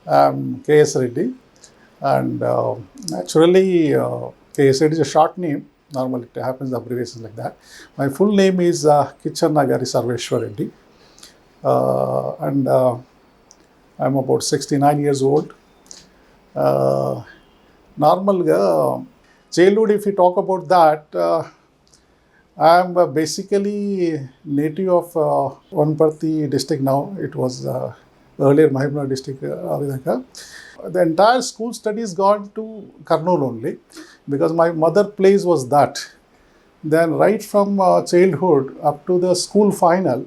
I'm KS Reddy, and naturally, KS Reddy is a short name. Normally, it happens abbreviations like that. My full name is Kichannagari Sarveshwar Reddy, and I'm about 69 years old. Normal childhood, if we talk about that, I'm basically native of Vanparthi district now. It was earlier Mahimla district, Avidaka. The entire school studies gone to Kurnool only because my mother place was that. Then right from childhood up to the school final,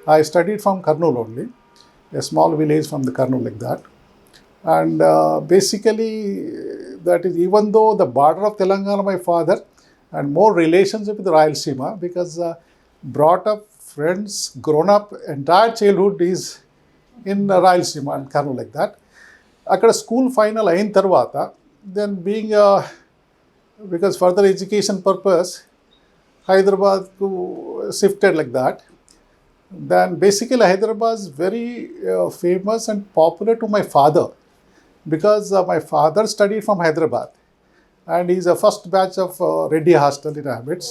I studied from Kurnool only, a small village from the Kurnool like that. And basically, that is even though the border of Telangana, my father, and more relationship with Rayalaseema because brought up friends, grown up, entire childhood is in Rayalaseema and Kurnool like that. అక్కడ school final అయిన తర్వాత then being because further education purpose హైదరాబాద్కు shifted like that. Then basically Hyderabad is very famous and popular to my father because my father studied from Hyderabad and he's a first batch of Reddy hostel in HyBiz.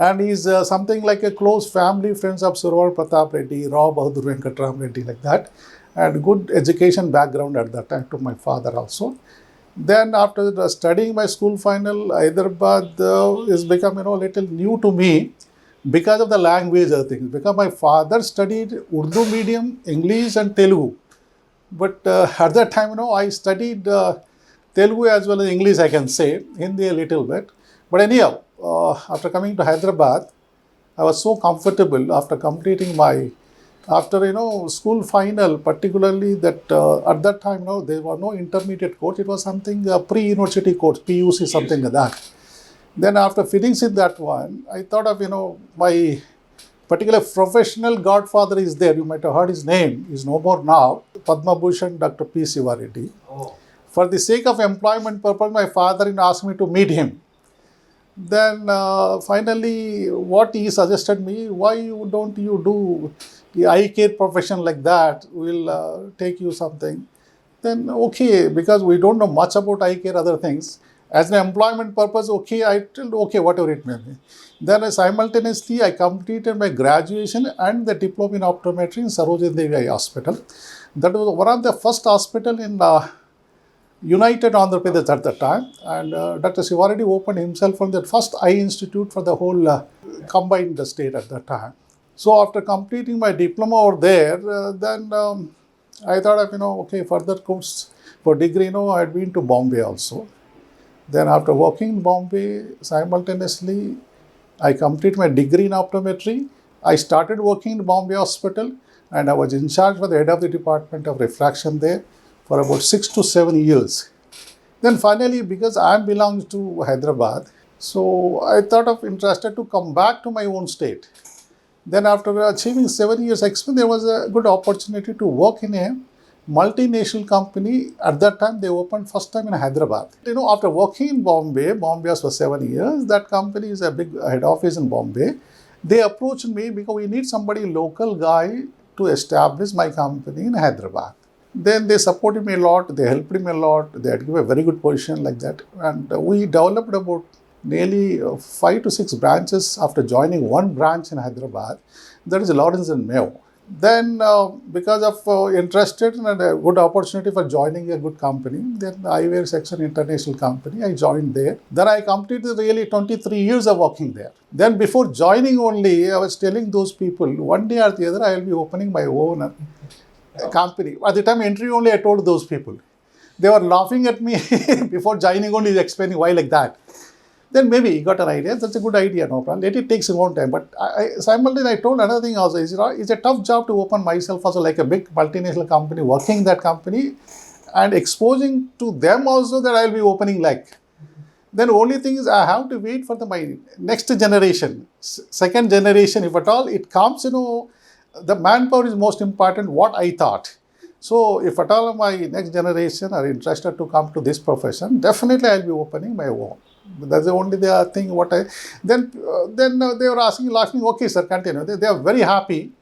And he's something like a close family friends of Survar Pratap Reddy, Rao Bahadur Venkatram Reddy like that, and good education background at that time to my father also. Then after studying my school final, Hyderabad is become little new to me because of the language of things. Because my father studied Urdu medium, English and Telugu. But at that time, I studied Telugu as well as English, I can say, Hindi a little bit. But anyhow, after coming to Hyderabad, I was so comfortable after completing my, after school final, particularly that at that time, there were no intermediate course. It was something pre-university course, PUC, something like that. Then after finishing that one, I thought of, my particular professional godfather is there. You might have heard his name. He's no more now. Padma Bhushan, Dr. P. Siva Reddy. Oh. For the sake of employment purpose, my father asked me to meet him. Then finally, what he suggested me, why don't you do the eye care profession like that? We'll take you something. Then okay, because we don't know much about eye care, other things. As an employment purpose, okay, I told okay, whatever it may be. Then simultaneously, I completed my graduation and the diploma in optometry in Sarojini Devi Eye Hospital. That was one of the first hospital in United Andhra Pradesh at that time. And Dr. Siva Reddy opened himself from the first eye institute for the whole combined state at that time. So after completing my diploma over there, then I thought of, okay, further course for degree, I had been to Bombay also. Then after working in Bombay, simultaneously, I completed my degree in optometry. I started working in Bombay Hospital and I was in charge for the head of the department of refraction there for about 6 to 7 years. Then finally, because I belong to Hyderabad, so I thought of interested to come back to my own state. Then after achieving 7 years experience, there was a good opportunity to work in a multinational company. At that time, they opened first time in Hyderabad. After working in Bombay was for 7 years, that company is a big head office in Bombay. They approached me because we need somebody, local guy, to establish my company in Hyderabad. Then they supported me a lot, they helped me a lot, they had given a very good position like that. And we developed about nearly 5 to 6 branches after joining one branch in Hyderabad. That is Lawrence and Mayo. Then because of interested and a good opportunity for joining a good company, then Eyewear Section International Company, I joined there. Then I completed really 23 years of working there. Then before joining only, I was telling those people, one day or the other, I will be opening my own company. At the time interview only, I told those people. They were laughing at me before joining only, explaining why like that. Then maybe he got an idea. That's a good idea, no problem. Let it take some more time. But simultaneously, I told another thing also. It's a tough job to open myself also like a big multinational company, working in that company and exposing to them also that I'll be opening like. Then only thing is I have to wait for my next generation, second generation. If at all it comes, the manpower is most important, what I thought. So if at all my next generation are interested to come to this profession, definitely I'll be opening my own. That's the only thing what I... Then they were laughing, okay sir, continue. They are very happy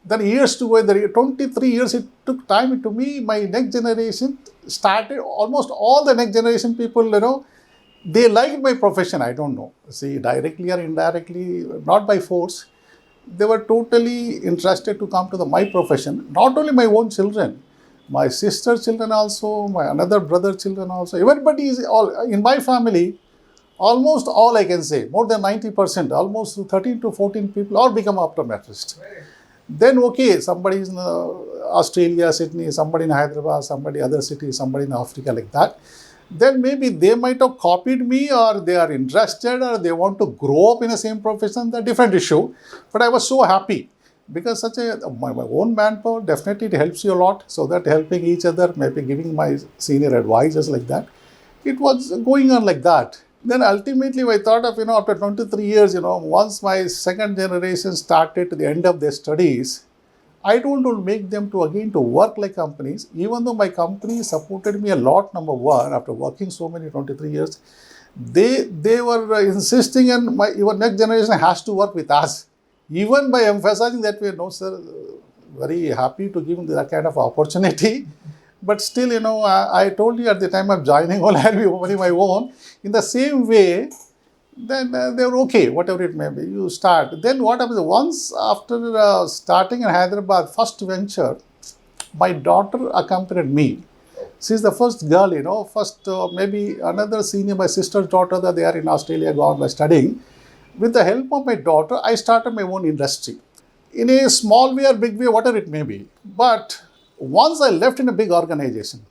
Then years to go, 23 years it took time to me. My next generation started, almost all the next generation people, they liked my profession. I don't know. See, directly or indirectly, not by force. They were totally interested to come to my profession. Not only my own children, my sister's children also, my another brother children also. Everybody is all in my family. Almost all I can say, more than 90%, almost 13 to 14 people all become optometrists. Then okay, somebody is in Australia, Sydney, somebody in Hyderabad, somebody other city, somebody in Africa, like that. Then maybe they might have copied me, or they are interested, or they want to grow up in the same profession. That's a different issue. But I was so happy because such my own manpower, definitely it helps you a lot. So that helping each other, maybe giving my senior advisors like that. It was going on like that. Then ultimately I thought of, after 23 years, once my second generation started to the end of their studies, I don't want to make them to again to work like companies, even though my company supported me a lot, number one, after working so many 23 years, they were insisting, and your next generation has to work with us. Even by emphasizing that way, no sir, very happy to give them that kind of opportunity. But still, I told you at the time of joining, well, I'll be opening my own. In the same way, then they were okay, whatever it may be. You start. Then what happens? Once after starting in Hyderabad, first venture, my daughter accompanied me. She's the first girl, first maybe another senior, my sister's daughter, that they are in Australia, gone by studying. With the help of my daughter, I started my own industry. In a small way or big way, whatever it may be. But once I left in a big organization,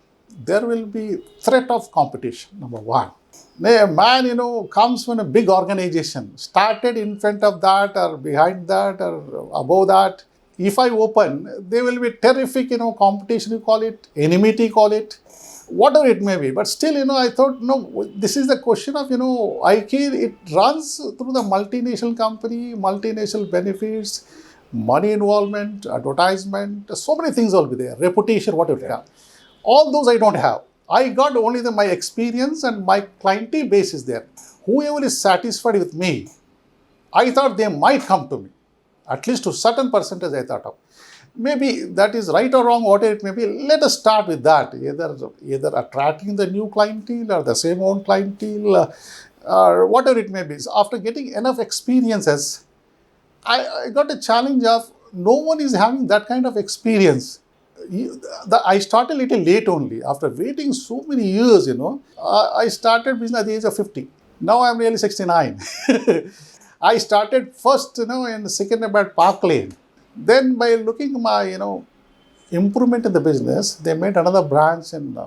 there will be threat of competition, number one. A man, comes from a big organization, started in front of that or behind that or above that. If I open, there will be terrific, competition, you call it, enmity, call it, whatever it may be. But still, I thought, no, this is the question of, Eyecare, it runs through the multinational company, multinational benefits, money involvement, advertisement, so many things will be there, reputation, whatever you have. All those I don't have. I got only my experience, and my clientele base is there. Whoever is satisfied with me, I thought they might come to me. At least to certain percentage I thought of. Maybe that is right or wrong, whatever it may be. Let us start with that. Either attracting the new clientele or the same old clientele or whatever it may be. So after getting enough experiences, I got a challenge of no one is having that kind of experience. I started a little late only. After waiting so many years, I started business at the age of 50. Now I'm really 69. I started first, in Secunderabad Park Lane. Then by looking my, improvement in the business, they made another branch in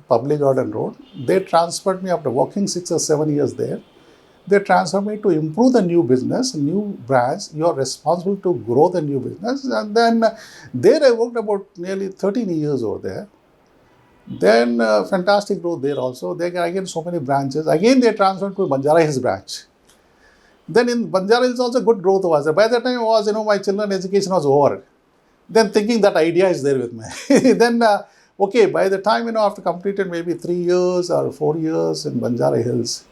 Public Garden Road. They transferred me after working 6 or 7 years there. They transferred me to improve the new business, new branch. You are responsible to grow the new business. And then there I worked about nearly 13 years over there. Then fantastic growth there also. They again so many branches. Again they transferred to Banjara Hills branch. Then in Banjara Hills also good growth was there. By that time was, my children education was over. Then thinking that idea is there with me. Then, okay, by the time, after completed maybe 3 years or 4 years in Banjara Hills,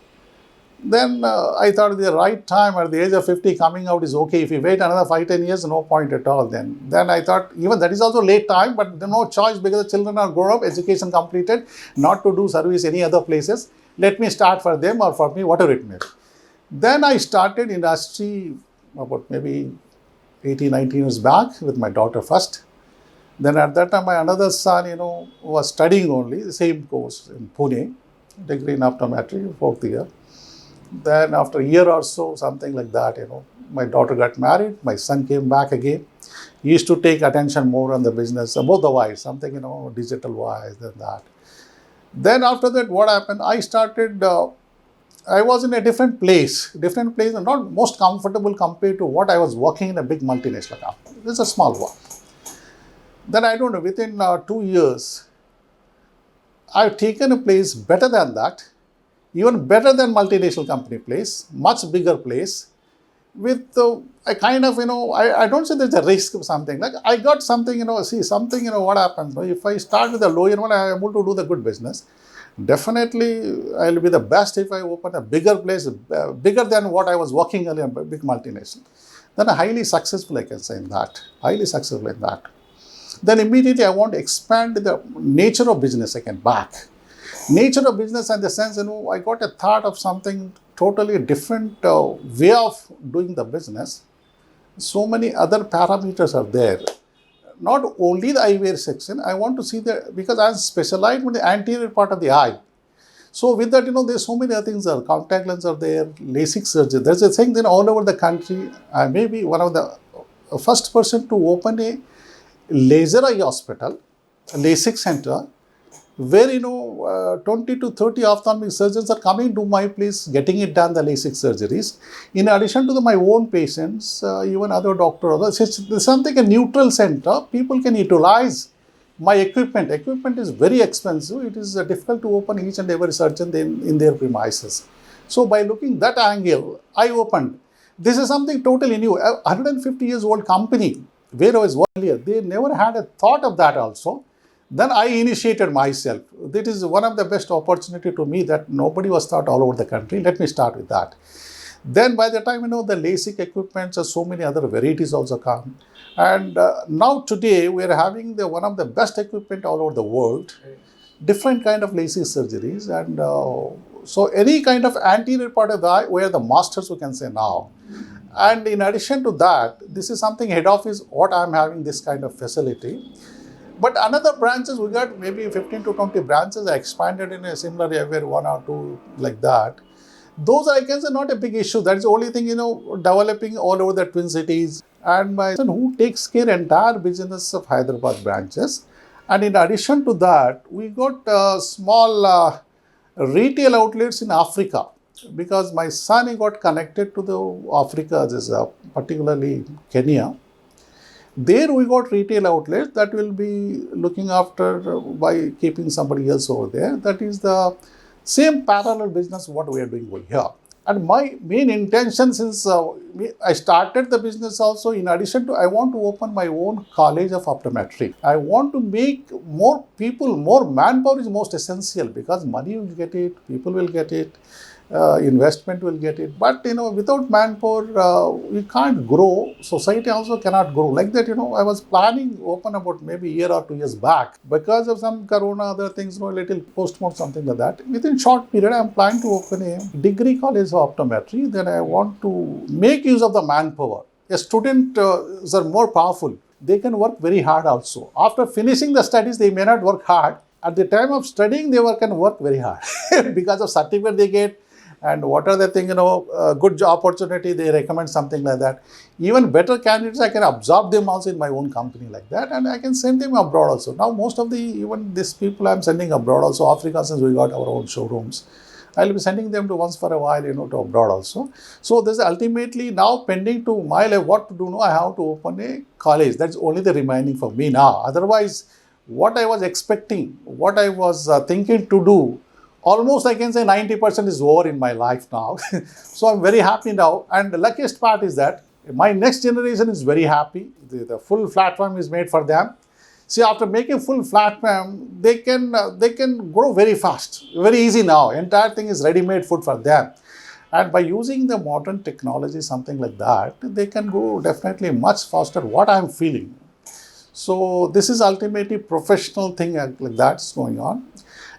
then I thought the right time at the age of 50 coming out is okay. If you wait another 5-10 years, no point at all then. Then I thought even that is also late time, but no choice because the children are grown up, education completed, not to do service any other places. Let me start for them or for me, whatever it may be. Then I started industry about maybe 18, 19 years back with my daughter first. Then at that time, my another son, was studying only the same course in Pune, degree in optometry, 4th year. Then after a year or so, something like that, my daughter got married, my son came back again. He used to take attention more on the business, both the wise, something, digital wise than that. Then after that, what happened? I started, I was in a different place and not most comfortable compared to what I was working in a big multinational company. This is a small one. Then I don't know, within 2 years, I've taken a place better than that, even better than multinational company place, much bigger place, with a kind of, I don't say there's a risk of something. Like I got something, something, what happens. If I start with the lower one, I'm able to do the good business. Definitely, I'll be the best if I open a bigger place, bigger than what I was working earlier, big multinational. Then highly successful, I can say in that. Highly successful in that. Then immediately I want to expand the nature of business again back. Nature of business in the sense, I got a thought of something totally different way of doing the business. So many other parameters are there. Not only the eyewear section, I want to see because I am specialized in the anterior part of the eye. So with that, there's so many other things. Contact lenses are there, LASIK surgery. There's a thing then all over the country. I may be one of the first person to open a laser eye hospital, a LASIK center, where 20 to 30 ophthalmic surgeons are coming to my place, getting it done, the LASIK surgeries. In addition to my own patients, even other doctors, there's something a neutral center. People can utilize my equipment. Equipment is very expensive. It is difficult to open each and every surgeon in their premises. So by looking that angle, I opened. This is something totally new. A 150 years old company, where I was earlier, they never had a thought of that also. Then I initiated myself. That is one of the best opportunity to me that nobody was thought all over the country. Let me start with that. Then by the time, the LASIK equipment, so many other varieties also come. And now today, we are having one of the best equipment all over the world. Different kind of LASIK surgeries. And so any kind of anterior part of the eye, we are the masters, we can say now. And in addition to that, this is something head office, what I am having this kind of facility. But another branches, we got maybe 15 to 20 branches expanded in a similar area, one or two like that. Those are, I can say, not a big issue. That's the only thing, developing all over the Twin Cities. And my son who takes care entire business of Hyderabad branches. And in addition to that, we got small retail outlets in Africa. Because my son he got connected to the Africa, particularly Kenya. There we got retail outlets that will be looking after by keeping somebody else over there. That is the same parallel business what we are doing over here. And my main intention since I started the business also, in addition to I want to open my own college of optometry. I want to make more people, more manpower is most essential because money will get it, people will get it. Investment will get it, but without manpower we can't grow. Society also cannot grow like that. I was planning open about maybe a year or 2 years back because of some corona other things, a little postponed something like that. Within short period, I am planning to open a degree college of optometry. Then I want to make use of the manpower. A student is more powerful. They can work very hard also. After finishing the studies, they may not work hard. At the time of studying, they can work very hard because of certificate they get. And what are the things, good job opportunity, they recommend something like that. Even better candidates, I can absorb them also in my own company like that. And I can send them abroad also. Now, most of even these people I'm sending abroad also, Africa, since we got our own showrooms. I'll be sending them to once for a while, to abroad also. So this is ultimately now pending to my life, what to do now, I have to open a college. That's only the remaining for me now. Otherwise, what I was expecting, what I was thinking to do, almost I can say 90% is over in my life now. So I'm very happy now. And the luckiest part is that my next generation is very happy. The full platform is made for them. See, after making full platform, they can grow very fast, very easy now. Entire thing is ready-made food for them. And by using the modern technology, something like that, they can go definitely much faster, what I'm feeling. So this is ultimately professional thing like that's going on.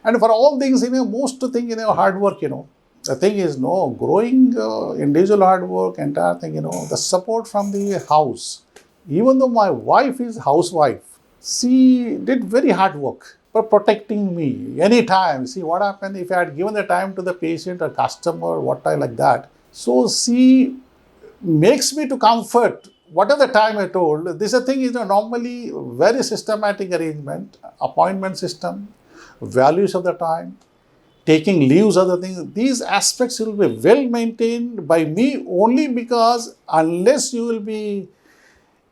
And for all things, most thing, hard work, the thing is, growing individual hard work, entire thing, the support from the house. Even though my wife is housewife, she did very hard work for protecting me anytime. See what happened if I had given the time to the patient or customer, what I like that. So she makes me to comfort. Whatever the time I told, this thing is normally very systematic arrangement, appointment system, values of the time, taking leaves of the thing. These aspects will be well maintained by me only because unless you will be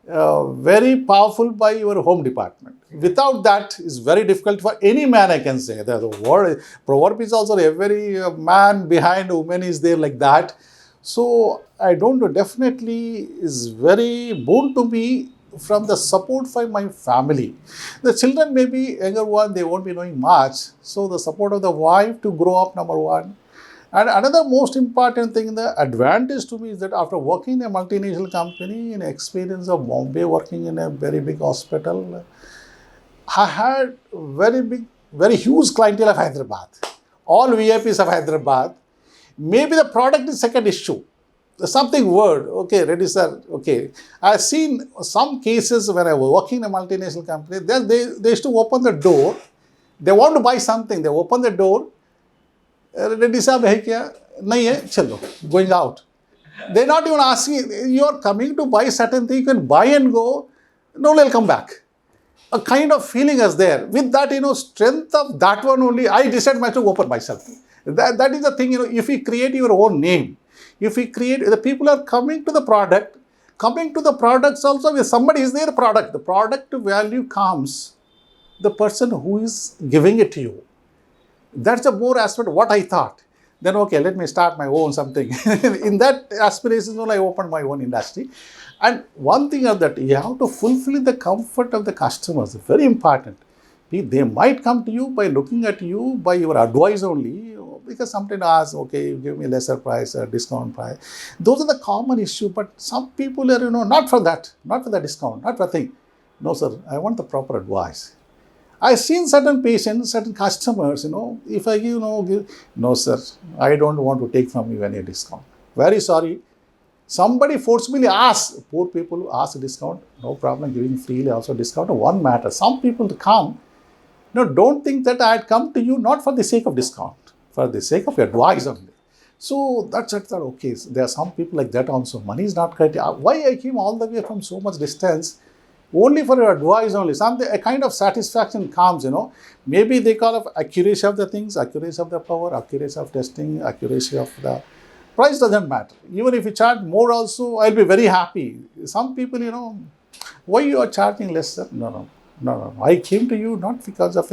very powerful by your home department. Without that, it's very difficult for any man, I can say. The word proverb is also every man behind woman is there like that. So I don't know, definitely is very boon to me from the support from my family. The children may be younger one, they won't be knowing much. So the support of the wife to grow up, number one. And another most important thing, the advantage to me is that after working in a multinational company, in experience of Bombay, working in a very big hospital, I had very huge clientele of Hyderabad. All VIPs of Hyderabad. Maybe the product is second issue. Something word, okay, Reddy sir, okay. I've seen some cases where I was working in a multinational company, they used to open the door. They want to buy something. They open the door. Reddy साहब है क्या? नहीं है, चलो, going out. They're not even asking, you're coming to buy certain thing, you can buy and go, no, they'll come back. A kind of feeling is there. With that, strength of that one only, I decided to open myself. That is the thing, if you create your own name, if we create, the people are coming to the product, coming to the products also, if somebody is there, the product value comes, the person who is giving it to you. That's the more aspect of what I thought. Then, okay, let me start my own something. In that aspiration, I opened my own industry. And one thing is that you have to fulfill the comfort of the customers. Very important. They might come to you by looking at you, by your advice only, because sometimes ask, okay, you give me lesser price or discount price. Those are the common issue, but some people are, not for that, not for the discount, not for thing. No, sir, I want the proper advice. I've seen certain patients, certain customers, if I give, no, sir, I don't want to take from you any discount. Very sorry. Somebody forcibly asks, poor people who ask discount, no problem, giving freely also discount. One matter, some people come, don't think that I had come to you not for the sake of discount, for the sake of advice only. So that's it. Okay, there are some people like that also. Money is not criteria. Why I came all the way from so much distance? Only for your advice only. Something, a kind of satisfaction comes, Maybe they call it accuracy of the things, accuracy of the power, accuracy of testing, accuracy of the price doesn't matter. Even if you charge more also, I'll be very happy. Some people, why you are charging less, sir? No. I came to you not because of,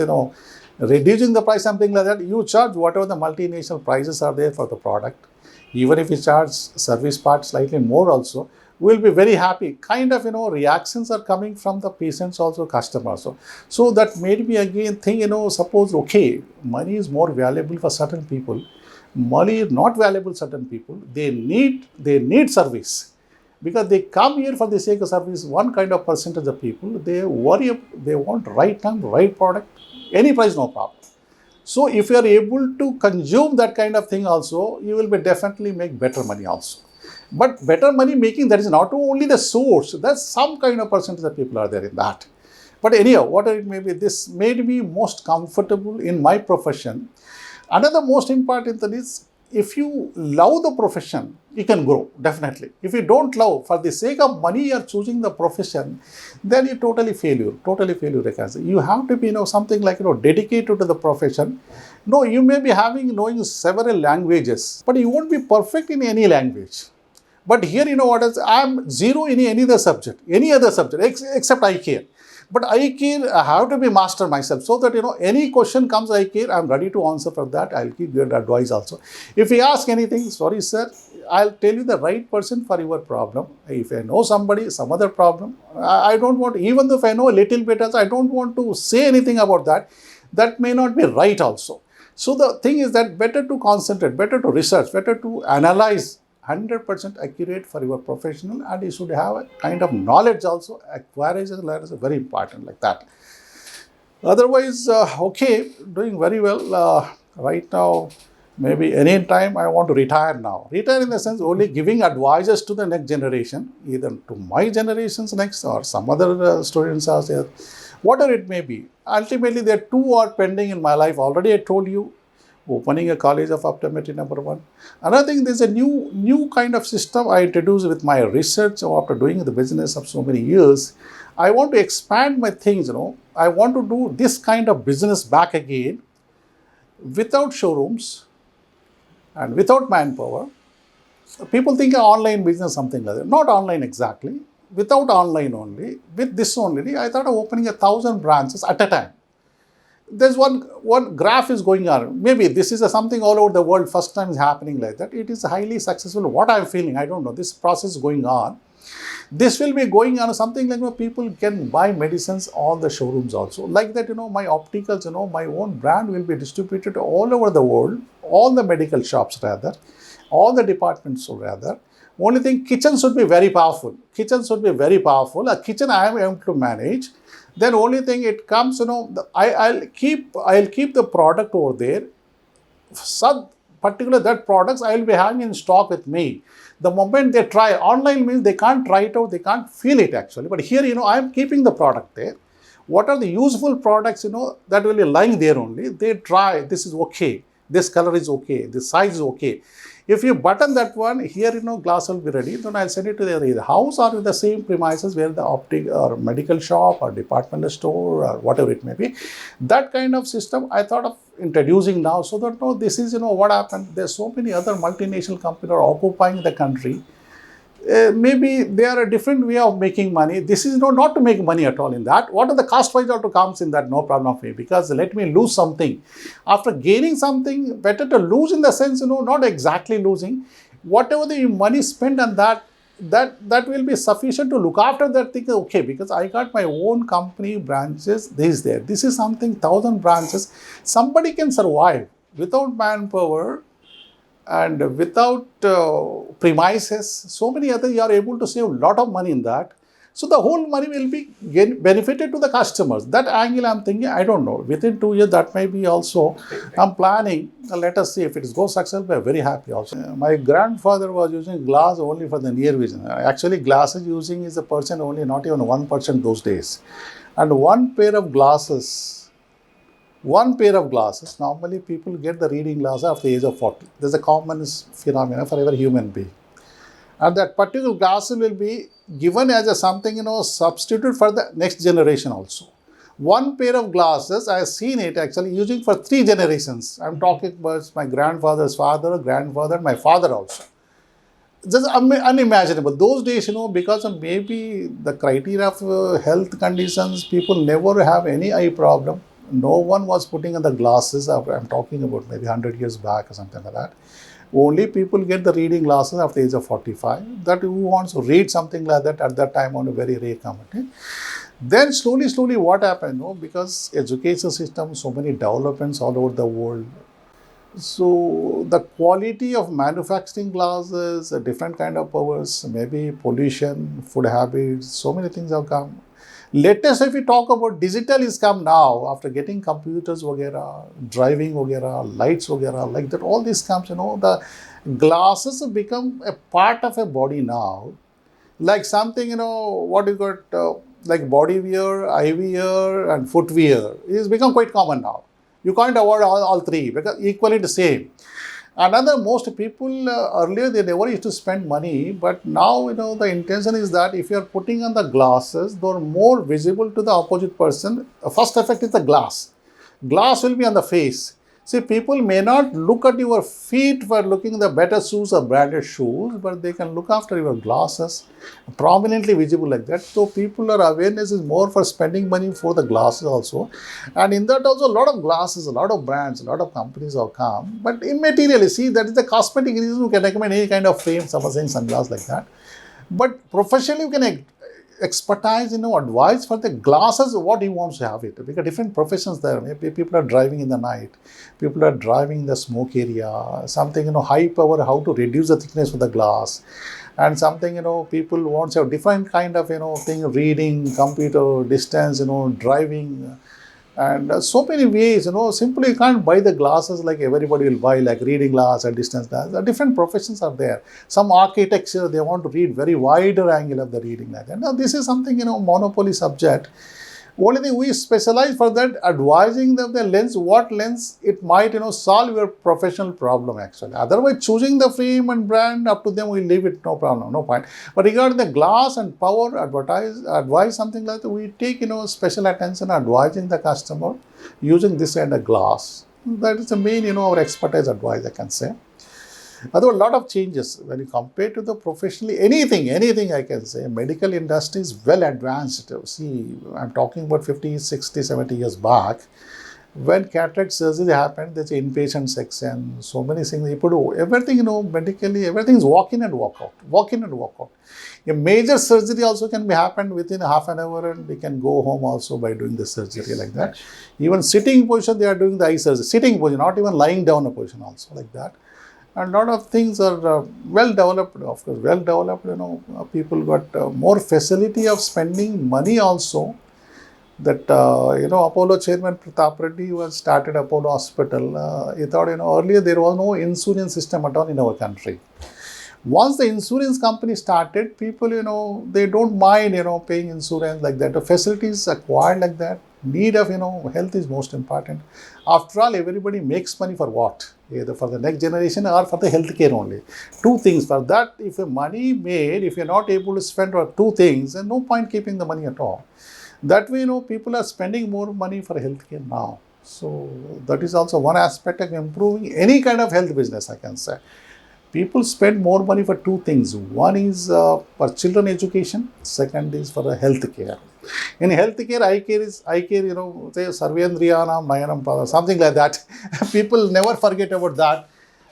reducing the price, something like that. You charge whatever the multinational prices are there for the product. Even if you charge service part slightly more also, we'll be very happy. Kind of, reactions are coming from the patients also, customers. So that made me again think, suppose, okay, money is more valuable for certain people. Money is not valuable to certain people. They need service. Because they come here for the sake of service, one kind of percentage of people, they want right time, right product, any price, no problem. So if you are able to consume that kind of thing also, you will be definitely make better money also. But better money making, that is not only the source, that's some kind of percentage of people are there in that. But anyhow, whatever it may be, this made me most comfortable in my profession. Another most important thing is, if you love the profession, you can grow, definitely. If you don't love, for the sake of money, you are choosing the profession, then you totally failure. You have to be, something like, dedicated to the profession. No, you may be knowing several languages, but you won't be perfect in any language. But here, I am zero in any other subject, except Eyecare. But Eyecare, I have to be master myself, so that, any question comes Eyecare, I am ready to answer for that. I'll give good advice also. If you ask anything, sorry sir, I'll tell you the right person for your problem. If I know somebody, some other problem, I don't want, even if I know a little bit, I don't want to say anything about that. That may not be right also. So the thing is that better to concentrate, better to research, better to analyze, 100% accurate for your professional, and you should have a kind of knowledge also. Acquisition is very important like that. Otherwise, okay, doing very well. Right now, maybe any time I want to retire now. Retire in the sense only giving advices to the next generation, either to my generations next or some other students are there. Whatever it may be. Ultimately, there are two are pending in my life. Already I told you, opening a college of optometry, number one. Another thing, there's a new kind of system I introduced with my research after doing the business of so many years. I want to expand my things, I want to do this kind of business back again without showrooms and without manpower. People think of online business, something like that. Not online exactly, without online only. With this only, I thought of opening 1,000 branches at a time. There's one graph is going on. Maybe this is something all over the world, first time is happening like that. It is highly successful. What I'm feeling, I don't know. This process is going on. This will be going on something like, people can buy medicines on the showrooms also. Like that, my opticals, my own brand will be distributed all over the world, all the medical shops rather, all the departments rather. Only thing, kitchen should be very powerful. Kitchen should be very powerful. A kitchen I am able to manage. Then only thing it comes, I'll keep the product over there. Some particular that products I will be having in stock with me. The moment they try, online means they can't try it out, they can't feel it actually. But here, I am keeping the product there. What are the useful products, that will be lying there only. They try, this is okay, this color is okay, this size is okay. If you button that one, here, glass will be ready. Then I'll send it to the house or the same premises where the optic or medical shop or departmental store or whatever it may be. That kind of system I thought of introducing now, so that this is, what happened. There's so many other multinational companies are occupying the country. Maybe they are a different way of making money. This is not to make money at all in that. What are the cost wise to comes in that? No problem for me, because let me lose something. After gaining something, better to lose in the sense, not exactly losing. Whatever the money spent on that will be sufficient to look after that thing. Okay, because I got my own company branches, this there. This is something, 1,000 branches. Somebody can survive without manpower and without premises. So many others, you are able to save a lot of money in that. So the whole money will be benefited to the customers. That angle I'm thinking, I don't know. Within 2 years, that may be also, I'm planning. Let us see if it goes successful. I'm very happy also. My grandfather was using glass only for the near vision. Actually, glasses using is a person only, not even 1% those days. And one pair of glasses, normally people get the reading glasses after the age of 40. There's a common phenomenon for every human being. And that particular glasses will be given as a something, substitute for the next generation also. One pair of glasses, I have seen it actually using for 3 generations. I'm talking about my grandfather's father, grandfather, my father also. Just unimaginable. Those days, because of maybe the criteria of health conditions, people never have any eye problem. No one was putting on the glasses. I'm talking about maybe 100 years back or something like that. Only people get the reading glasses after the age of 45. That who wants to read something like that at that time on a very rare commodity. Then slowly what happened? Because education system, so many developments all over the world. So the quality of manufacturing glasses, a different kind of powers, maybe pollution, food habits, so many things have come. Latest, if we talk about digital, is come now after getting computers, driving, lights, like that. All this comes, the glasses have become a part of a body now, like something, what you got, like body wear, eye wear, and footwear. It has become quite common now. You can't avoid all 3 because equally the same. Another, most people earlier they never used to spend money, but now the intention is that if you are putting on the glasses, they are more visible to the opposite person. First effect is the glass. Glass will be on the face. See, people may not look at your feet for looking the better shoes or branded shoes, but they can look after your glasses, prominently visible like that. So people are awareness is more for spending money for the glasses also. And in that also a lot of glasses, a lot of brands, a lot of companies have come. But immaterially, see, that is the cosmetic reason you can recommend any kind of frame, some are saying sunglasses like that. But professionally you can expertise, advice for the glasses, what he wants to have it. Because different professions there. Maybe people are driving in the night, people are driving in the smoke area, something, high power, how to reduce the thickness of the glass. And something, people want to have different kind of, thing, reading, computer, distance, driving. And so many ways, simply you can't buy the glasses like everybody will buy, like reading glass and distance glass. Different professions are there. Some architecture, they want to read very wider angle of the reading like that. Now, this is something, monopoly subject. Only thing we specialize for that, advising them the lens, what lens it might, solve your professional problem actually. Otherwise, choosing the frame and brand, up to them, we leave it, no problem, no point. But regarding the glass and power, advise something like that, we take, special attention advising the customer using this kind of glass. That is the main, our expertise advice, I can say. There were a lot of changes when you compare to the professionally, anything I can say. Medical industry is well advanced. See, I'm talking about 50, 60, 70 years back. when cataract surgery happened, there's an inpatient section, so many things. Everything, medically, everything is walk in and walk out, walk in and walk out. A major surgery also can be happened within half an hour, and we can go home also by doing the surgery like that. Even sitting position, they are doing the eye surgery. Sitting position, not even lying down a position also like that. And a lot of things are well developed, of course, well developed, people got more facility of spending money also. That, Apollo chairman Pratap Reddy was started Apollo Hospital. He thought, earlier there was no insurance system at all in our country. Once the insurance company started, people, they don't mind, paying insurance like that. The facilities acquired like that. Need of, health is most important. After all, everybody makes money for what? Either for the next generation or for the healthcare only. Two things. For that, if money made, if you're not able to spend on two things, then no point keeping the money at all. That way, people are spending more money for healthcare now. So that is also one aspect of improving any kind of health business, I can say. People spend more money for two things. One is for children education. Second is for the healthcare. In healthcare, eye care, say Sarvendriyanam Nayanam, something like that. People never forget about that.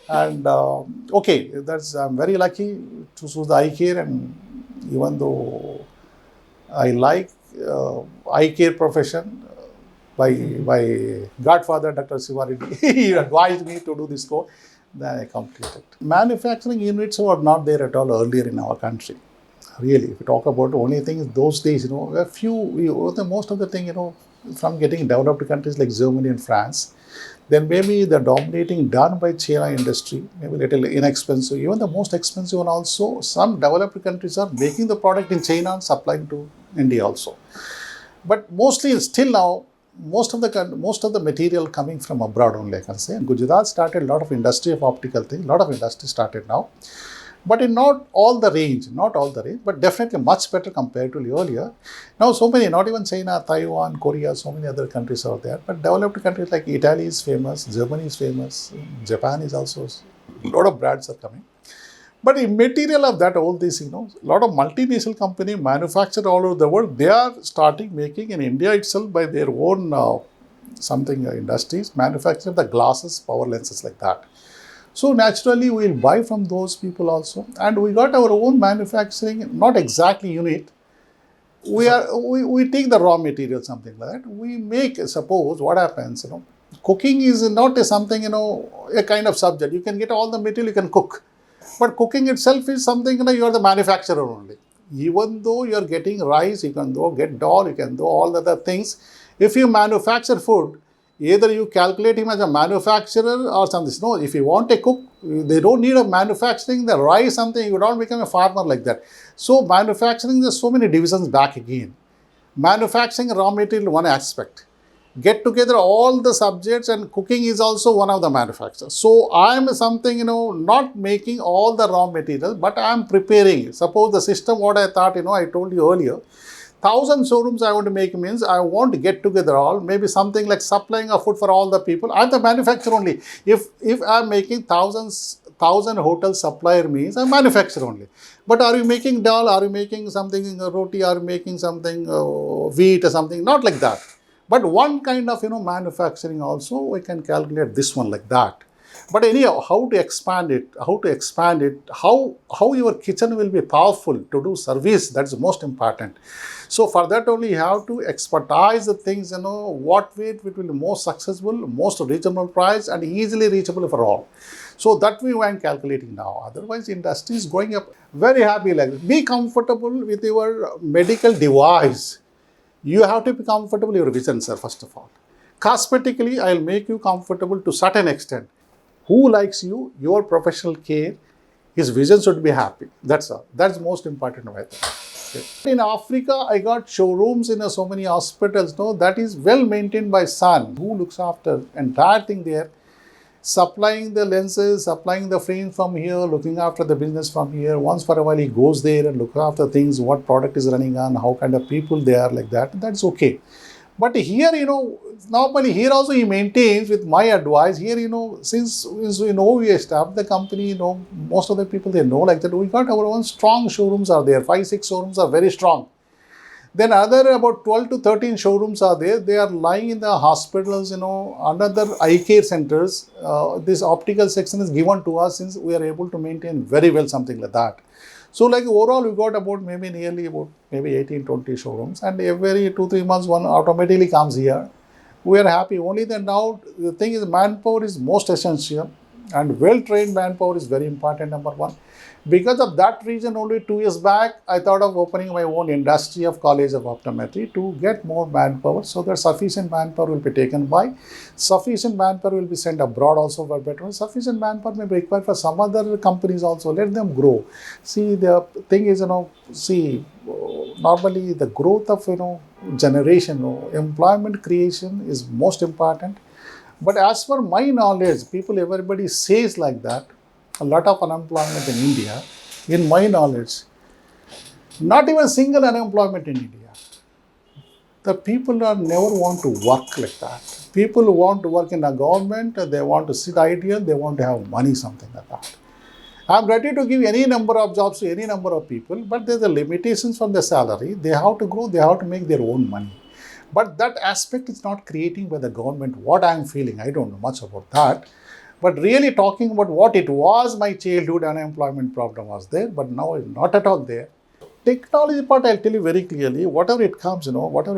And okay, I'm very lucky to choose the eye care, and even though I like eye care profession, by godfather Dr. Sarveshwar Reddy, he advised me to do this course. Then I completed. Manufacturing units were not there at all earlier in our country. Really, if you talk about only things those days, most of the thing, from getting developed countries like Germany and France, then maybe the dominating done by China industry, maybe little inexpensive. Even the most expensive one also, some developed countries are making the product in China and supplying to India also. But mostly still now, most of the material coming from abroad only, I can say. Gujarat started a lot of industry of optical things. A lot of industry started now. But in not all the range, but definitely much better compared to earlier. Now so many, not even China, Taiwan, Korea, so many other countries are there. But developed countries like Italy is famous, Germany is famous, Japan is also, a lot of brands are coming. But in material of that, all this, a lot of multinational company manufactured all over the world, they are starting making in India itself by their own industries, manufacturing the glasses, power lenses like that. So naturally, we will buy from those people also. And we got our own manufacturing, not exactly unit. We take the raw material, something like that. We make, suppose, what happens, cooking is not something, a kind of subject. You can get all the material, you can cook. But cooking itself is something, you are the manufacturer only. Even though you are getting rice, you can get dal, you can do all the other things. If you manufacture food, either you calculate him as a manufacturer or something. No, if you want a cook, they don't need a manufacturing the rice, something, you don't become a farmer like that. So manufacturing, there's so many divisions back again. Manufacturing raw material, one aspect. Get together all the subjects, and cooking is also one of the manufacturers. So I am something, not making all the raw material, but I am preparing. Suppose the system, what I thought, I told you earlier, 1,000 showrooms I want to make means I want to get together all, maybe something like supplying a food for all the people. I'm the manufacturer only. If I'm making 1,000 hotel supplier means I'm manufacturer only. But are you making dal? Are you making something roti? Are you making something wheat or something? Not like that. But one kind of, manufacturing also, we can calculate this one like that. But anyhow, how to expand it, how your kitchen will be powerful to do service, that's the most important. So for that only you have to expertise the things, what way it will be most successful, most reasonable price and easily reachable for all. So that way I am calculating now. Otherwise, industry is going up. Very happy like that. Be comfortable with your medical device. You have to be comfortable with your vision, sir, first of all. Cosmetically, I will make you comfortable to certain extent. Who likes you, your professional care, his vision should be happy. That's all. That's most important, I think. Okay. In Africa, I got showrooms in so many hospitals. No, that is well maintained by son, who looks after entire thing there. Supplying the lenses, supplying the frames from here, looking after the business from here. Once for a while, he goes there and looks after things, what product is running on, how kind of people they are like that. That's okay. But here, normally here also he maintains with my advice. Here, since we established the company, most of the people they know like that. We got our own strong showrooms are there. 5-6 showrooms are very strong. Then other about 12 to 13 showrooms are there. They are lying in the hospitals, another eye care centers. This optical section is given to us since we are able to maintain very well something like that. So like overall we got about maybe 18, 20 showrooms, and every 2-3 months one automatically comes here. We are happy. Only that now the thing is manpower is most essential, and well-trained manpower is very important, number one. Because of that reason, only 2 years back, I thought of opening my own industry of College of Optometry to get more manpower, so that sufficient manpower will be taken by, sufficient manpower will be sent abroad also for better, sufficient manpower may be required for some other companies also. Let them grow. See, the thing is, normally the growth of, generation, employment creation is most important. But as per my knowledge, everybody says like that, a lot of unemployment in India. In my knowledge, not even single unemployment in India. The people are never want to work like that. People who want to work in a government, they want to sit ideal, they want to have money, something like that. I'm ready to give any number of jobs to any number of people, but there's the limitations from the salary. They have to grow, they have to make their own money. But that aspect is not creating by the government. What I'm feeling, I don't know much about that. But really talking about what it was, my childhood unemployment problem was there, but now it's not at all there. Technology part, I'll tell you very clearly, whatever it comes, people,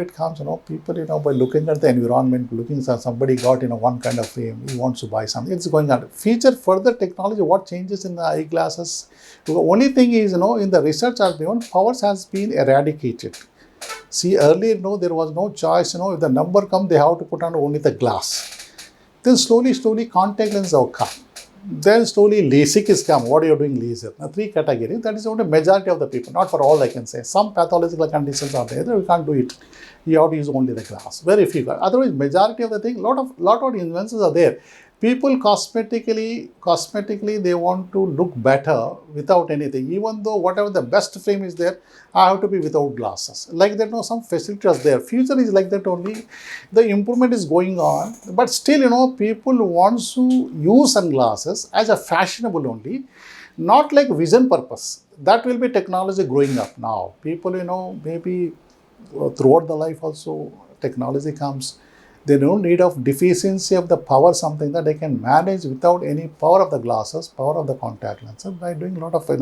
by looking at the environment, looking at somebody got, one kind of frame, he wants to buy something, it's going on. Future further technology, what changes in the eyeglasses? The only thing is, in the research has been, powers has been eradicated. See, earlier, there was no choice, if the number comes, they have to put on only the glass. Then slowly, contact lenses have come. Then slowly, LASIK is come. What are you doing, laser? Now, 3 categories. That is only majority of the people, not for all, I can say. Some pathological conditions are there, we can't do it. You have to use only the glass. Very few. Otherwise, majority of the thing, lot of inventions are there. People cosmetically, they want to look better without anything. Even though whatever the best frame is there, I have to be without glasses. Like that, some facilities there. Future is like that only. The improvement is going on. But still, people want to use sunglasses as a fashionable only, not like vision purpose. That will be technology growing up now. People, maybe throughout the life also, technology comes. They don't need of deficiency of the power, something that they can manage without any power of the glasses, power of the contact lenses. By doing a lot of, the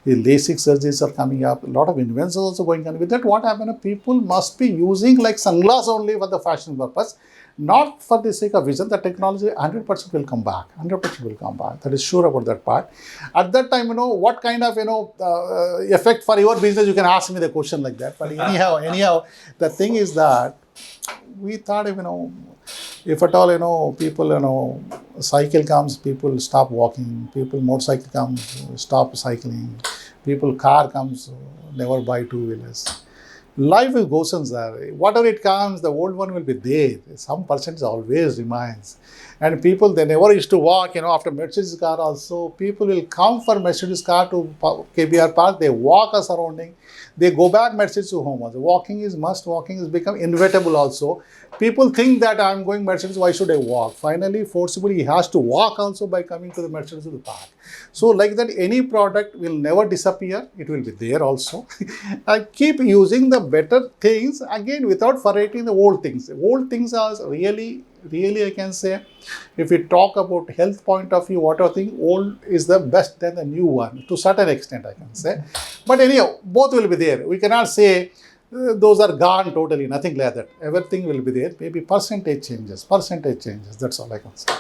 LASIK surgeries are coming up, a lot of inventions also going on. With that, what happened? People must be using like sunglasses only for the fashion purpose, not for the sake of vision. The technology 100% will come back. 100% will come back. That is sure about that part. At that time, what kind of, effect for your business, you can ask me the question like that. But anyhow, the thing is that we thought, if at all, people, cycle comes, people stop walking, people, motorcycle comes, stop cycling, people, car comes, never buy 2-wheelers. Life goes on there. Whatever it comes, the old one will be there. Some percentage always remains. And people, they never used to walk, after Mercedes car also. People will come for Mercedes car to KBR Park. They walk a surrounding. They go back Mercedes to home also. Walking is must. Walking is become inevitable also. People think that I'm going Mercedes, why should I walk? Finally, forcibly, he has to walk also by coming to the Mercedes to the park. So like that, any product will never disappear. It will be there also. I keep using the better things again without forgetting the old things. The old things are really, I can say, if we talk about health point of view, whatever thing, old is the best than the new one to certain extent, I can say. But anyhow, both will be there. We cannot say those are gone totally, nothing like that. Everything will be there. Maybe percentage changes. That's all I can say.